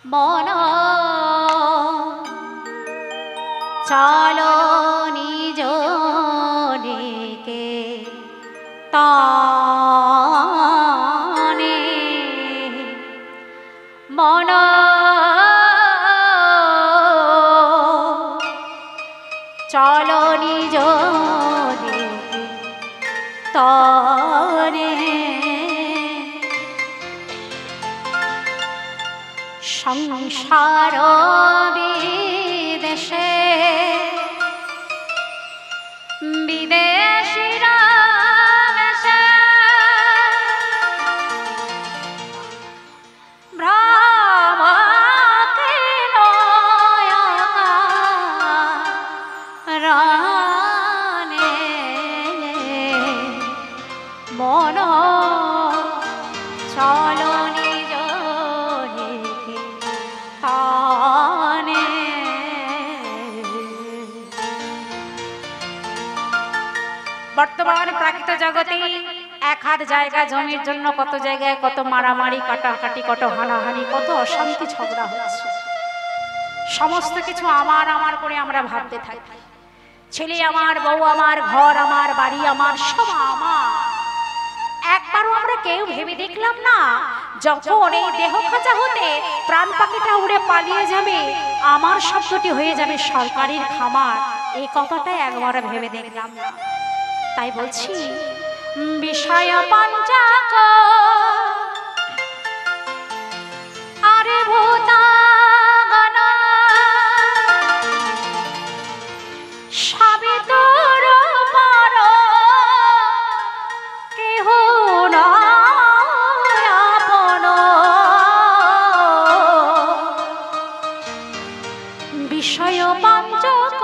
মন চলো নিজ ডেকে তানে মন চলো নিজ ডেকে তানে সংসার বিদেশে বিদেশিরা বেশে ভ্রমকে রানে মন চলো নিজ ডেকে তানে বর্তমান প্রাকৃত জগতে এক হাত জায়গা জমির জন্য কত জায়গায় কত মারামারি কাটাকাটি কত হানাহানি কত অশান্তি ঝগড়া হচ্ছে। সমস্ত কিছু আমার আমার করে আমরা ভাবতে থাকি। ছেলে আমার, বউ আমার, ঘর আমার, বাড়ি আমার, সব আমার। একবারও আমরা কেউ ভেবে দেখলাম না যখন এই দেহ খাঁচা হতে প্রাণ পাখিটা উড়ে পালিয়ে যাবে আমার শব্দটি হয়ে যাবে সরকারের খামার। এই কথাটা একবার ভেবে দেখলাম না। তাই বলছি বিষয় পঞ্চাক আরে ভূতাগণ সাবিতর পর কেহ নয় আপন বিষয় পঞ্চক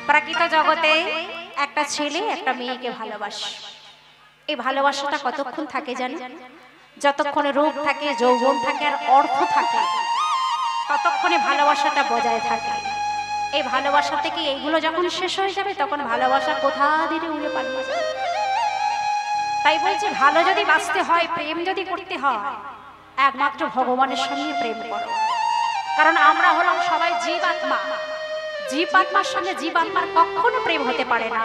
প্রাকৃত জগতে একটা ছেলে একটা মেয়েকে ভালোবাসে। এই ভালোবাসাটা কতক্ষণ থাকে জানি? যতক্ষণে রূপ থাকে, যৌবন থাকে আর অর্থ থাকে ততক্ষণে ভালোবাসাটা বজায় থাকে। এই ভালোবাসা থেকে এইগুলো যখন শেষ হয়ে যাবে তখন ভালোবাসা কোথা দিয়ে উড়ে পালিয়ে যাবে। তাই বলছি ভালো যদি বাঁচতে হয়, প্রেম যদি করতে হয়, একমাত্র ভগবানের সঙ্গে প্রেম করো। কারণ আমরা হলাম সবাই জীবাত্মা। জীবাত্মার সঙ্গে জীবাত্মার কখনো প্রেম হতে পারে না।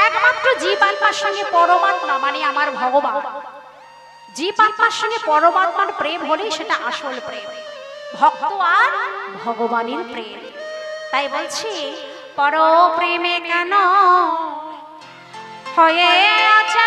একমাত্র জীবাত্মার সঙ্গে পরমাত্মা মানে আমার ভগবান, জীবাত্মার সঙ্গে পরমাত্মার প্রেম হলেই সেটা আসল প্রেম, ভক্ত আর ভগবানের প্রেম। তাই বলছি পর প্রেমে কেন হয়ে আছে